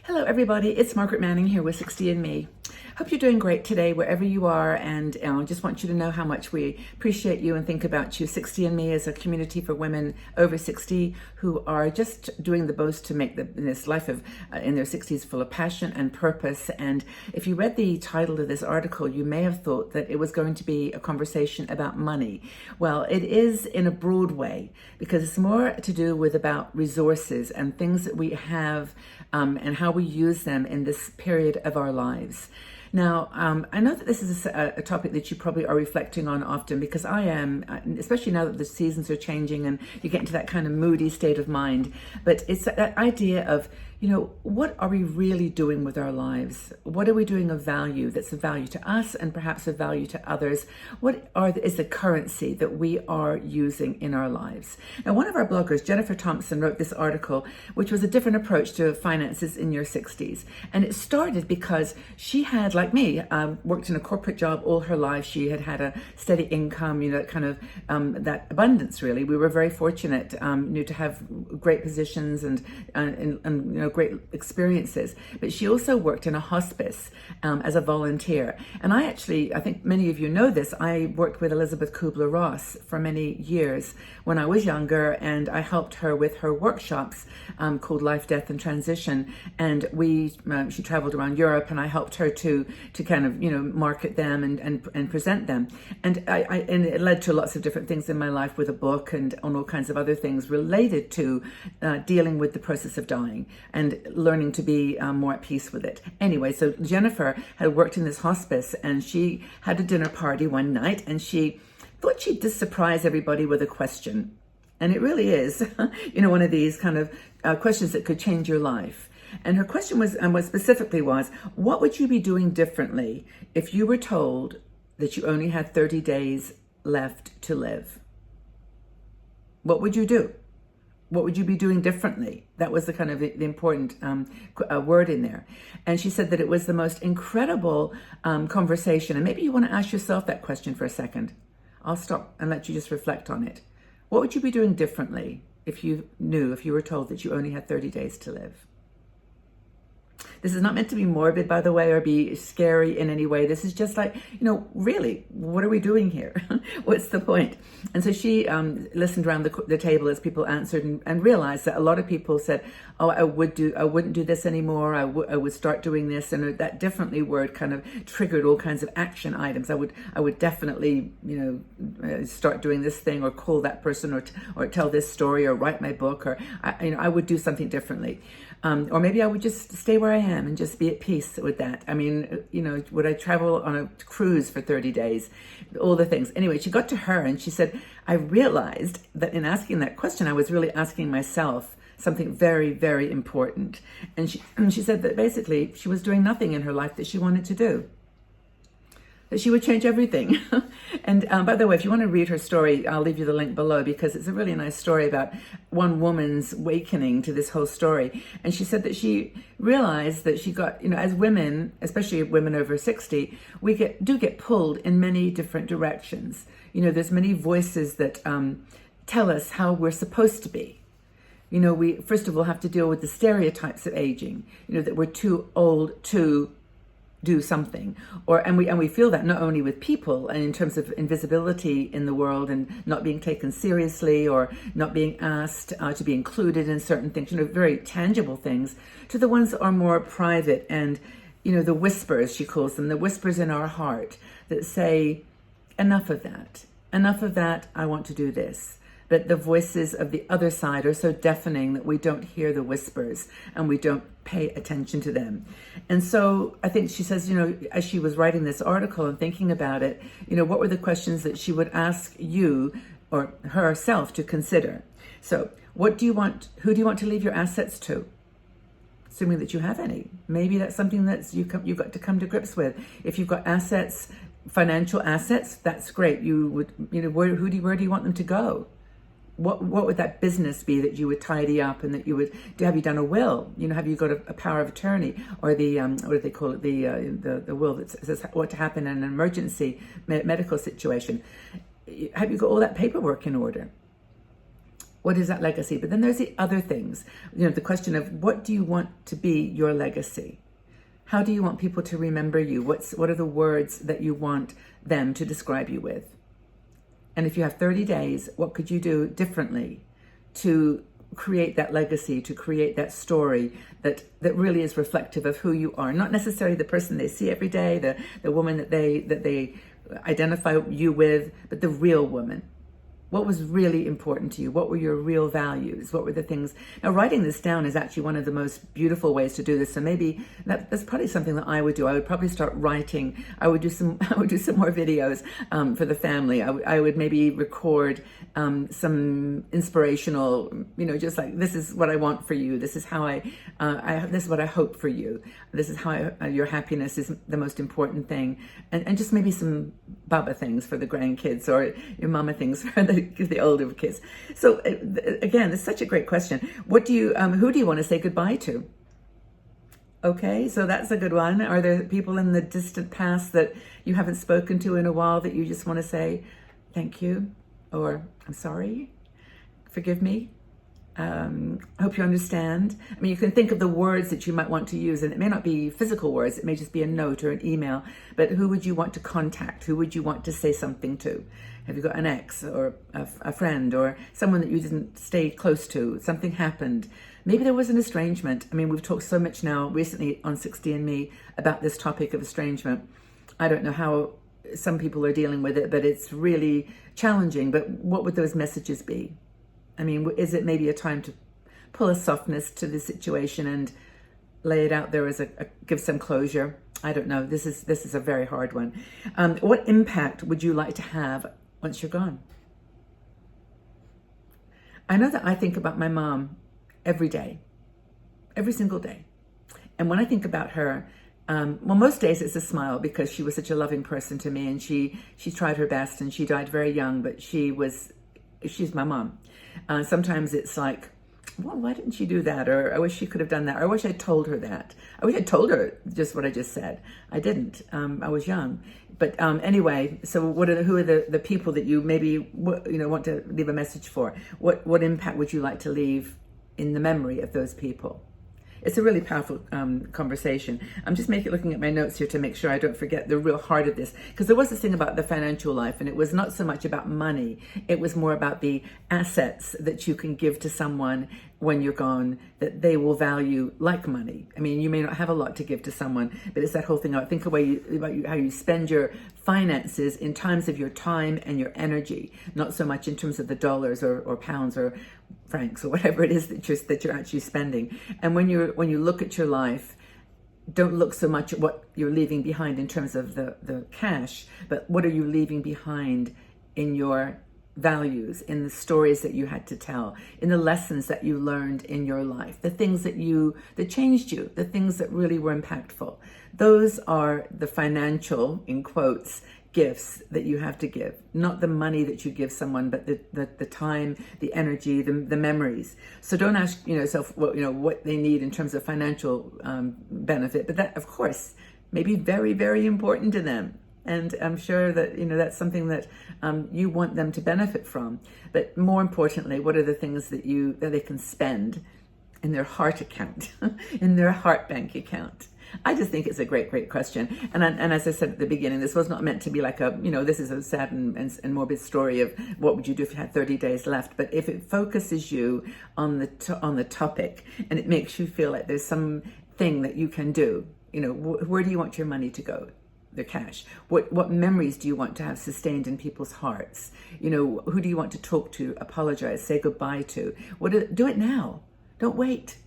Hello everybody, it's Margaret Manning here with 60 and Me. Hope you're doing great today wherever you are, and I just want you to know how much we appreciate you and think about you. 60 and Me is a community for women over 60 who are just doing the most to make this life of in their 60s full of passion and purpose. And if you read the title of this article, you may have thought that it was going to be a conversation about money. Well, it is in a broad way because it's more to do with about resources and things that we have and how we use them in this period of our lives. Now, I know that this is a topic that you probably are reflecting on often, because I am, especially now that the seasons are changing and you get into that kind of moody state of mind. But it's that idea of, what are we really doing with our lives? What are we doing of value that's of value to us and perhaps of value to others? What is the currency that we are using in our lives? Now, one of our bloggers, Jennifer Thompson, wrote this article, which was a different approach to finances in your 60s. And it started because she had, like me, worked in a corporate job all her life. She had had a steady income, kind of that abundance, really. We were very fortunate, to have great positions and great experiences. But she also worked in a hospice as a volunteer. And I think many of you know this, I worked with Elizabeth Kubler-Ross for many years when I was younger, and I helped her with her workshops called Life, Death, and Transition. And she traveled around Europe, and I helped her to kind of, market them and present them. And and it led to lots of different things in my life with a book and on all kinds of other things related to dealing with the process of dying and learning to be more at peace with it. Anyway, so Jennifer had worked in this hospice, and she had a dinner party one night, and she thought she'd just surprise everybody with a question. And it really is, one of these kind of questions that could change your life. And her question was, and what specifically was, what would you be doing differently if you were told that you only had 30 days left to live? What would you do? What would you be doing differently? That was the kind of the important word in there. And she said that it was the most incredible conversation. And maybe you want to ask yourself that question for a second. I'll stop and let you just reflect on it. What would you be doing differently if you were told that you only had 30 days to live? This is not meant to be morbid, by the way, or be scary in any way. This is just like, really, what are we doing here? What's the point? And so she listened around the table as people answered and realized that a lot of people said, oh, I wouldn't do this anymore. I would start doing this. And that differently word kind of triggered all kinds of action items. I would definitely, start doing this thing, or call that person, or tell this story, or write my book, or, I would do something differently. Or maybe I would just stay where I am and just be at peace with that. I mean, would I travel on a cruise for 30 days? All the things. Anyway, she got to her and she said, I realized that in asking that question, I was really asking myself something very, very important. And she said that basically she was doing nothing in her life that she wanted to do. That she would change everything. And by the way, if you want to read her story, I'll leave you the link below, because it's a really nice story about one woman's awakening to this whole story. And she said that she realized that she got, as women, especially women over 60, we do get pulled in many different directions. There's many voices that tell us how we're supposed to be. We first of all have to deal with the stereotypes of aging, that we're too old to do something, and we feel that not only with people and in terms of invisibility in the world and not being taken seriously, or not being asked to be included in certain things, very tangible things, to the ones that are more private and, the whispers, she calls them, the whispers in our heart that say, enough of that, I want to do this. But the voices of the other side are so deafening that we don't hear the whispers and we don't pay attention to them. And so I think she says, as she was writing this article and thinking about it, what were the questions that she would ask you or herself to consider? So who do you want to leave your assets to? Assuming that you have any. Maybe that's something that you've got to come to grips with. If you've got assets, financial assets, that's great. You would, where do you want them to go? What would that business be that you would tidy up, and that you would have you done a will? Have you got a power of attorney, or the what do they call it, the will that says what to happen in an emergency medical situation? Have you got all that paperwork in order? What is that legacy? But then there's the other things, the question of what do you want to be your legacy? How do you want people to remember you? What are the words that you want them to describe you with? And if you have 30 days, what could you do differently to create that legacy, to create that story that really is reflective of who you are? Not necessarily the person they see every day, the woman that they identify you with, but the real woman. What was really important to you? What were your real values? What were the things? Now, writing this down is actually one of the most beautiful ways to do this. So maybe that's probably something that I would do. I would probably start writing. I would do some more videos for the family. I would maybe record some inspirational, just like, this is what I want for you. This is how this is what I hope for you. This is how your happiness is the most important thing. And just maybe some Baba things for the grandkids, or your mama things for the older kids. So again, it's such a great question. Who do you want to say goodbye to? Okay, so that's a good one. Are there people in the distant past that you haven't spoken to in a while that you just want to say thank you, or I'm sorry, forgive me? I hope you understand. I mean, you can think of the words that you might want to use, and it may not be physical words. It may just be a note or an email. But who would you want to contact? Who would you want to say something to? Have you got an ex or a friend or someone that you didn't stay close to? Something happened. Maybe there was an estrangement. I mean, we've talked so much now recently on 60andMe about this topic of estrangement. I don't know how some people are dealing with it, but it's really challenging. But what would those messages be? I mean, is it maybe a time to pull a softness to the situation and lay it out there as give some closure? I don't know. This is a very hard one. What impact would you like to have once you're gone? I know that I think about my mom every day, every single day. And when I think about her, most days it's a smile, because she was such a loving person to me, and she tried her best, and she died very young, but she's my mom. Sometimes it's like, well, why didn't she do that? Or I wish she could have done that. Or I wish I'd told her that. I wish I'd told her just what I just said. I didn't. I was young. But anyway, so who are the people that you maybe want to leave a message for? What impact would you like to leave in the memory of those people? It's a really powerful conversation. I'm just looking at my notes here to make sure I don't forget the real heart of this. Because there was this thing about the financial life, and it was not so much about money. It was more about the assets that you can give to someone when you're gone that they will value like money. I mean, you may not have a lot to give to someone, but it's that whole thing about how you spend your finances in times of your time and your energy, not so much in terms of the dollars or pounds or francs or whatever it is that you're actually spending. And when you look at your life, don't look so much at what you're leaving behind in terms of the cash, but what are you leaving behind in your values, in the stories that you had to tell, in the lessons that you learned in your life, the things that changed you, the things that really were impactful. Those are the financial, in quotes, gifts that you have to give, not the money that you give someone, but the time, the energy, the memories. So don't ask yourself what they need in terms of financial benefit, but that, of course, may be very, very important to them. And I'm sure that, that's something that you want them to benefit from. But more importantly, what are the things that they can spend in their heart account, in their heart bank account? I just think it's a great, great question. And as I said at the beginning, this was not meant to be like this is a sad and morbid story of what would you do if you had 30 days left. But if it focuses you on the topic, and it makes you feel like there's something that you can do, where do you want your money to go? The cash. What memories do you want to have sustained in people's hearts? Who do you want to talk to, apologize, say goodbye to? Do it now. Don't wait.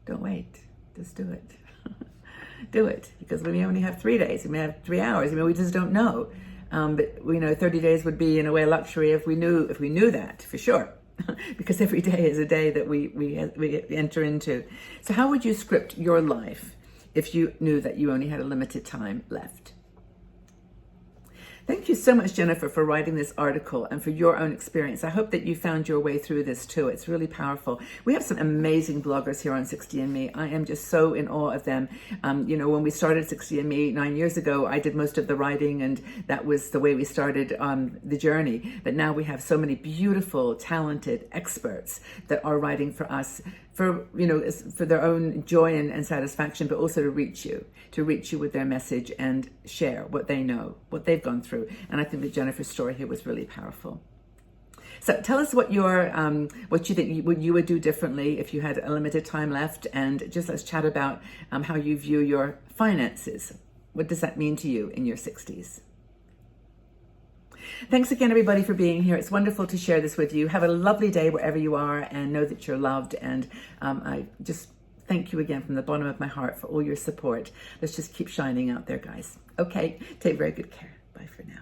Don't wait. Just do it. Do it. Because we may only have 3 days. We may have 3 hours. We just don't know. But 30 days would be in a way a luxury if we knew that for sure. Because every day is a day that we enter into. So how would you script your life if you knew that you only had a limited time left? Thank you so much, Jennifer, for writing this article and for your own experience. I hope that you found your way through this too. It's really powerful. We have some amazing bloggers here on 60andMe. I am just so in awe of them. When we started 60andMe 9 years ago, I did most of the writing, and that was the way we started the journey. But now we have so many beautiful, talented experts that are writing for us for their own joy and satisfaction, but also to reach you with their message and share what they know, what they've gone through. And I think that Jennifer's story here was really powerful. So tell us what you think you would do differently if you had a limited time left, and just let's chat about how you view your finances. What does that mean to you in your 60s? Thanks again, everybody, for being here. It's wonderful to share this with you. Have a lovely day wherever you are, and know that you're loved. And I just thank you again from the bottom of my heart for all your support. Let's just keep shining out there, guys. Okay, take very good care. Bye for now.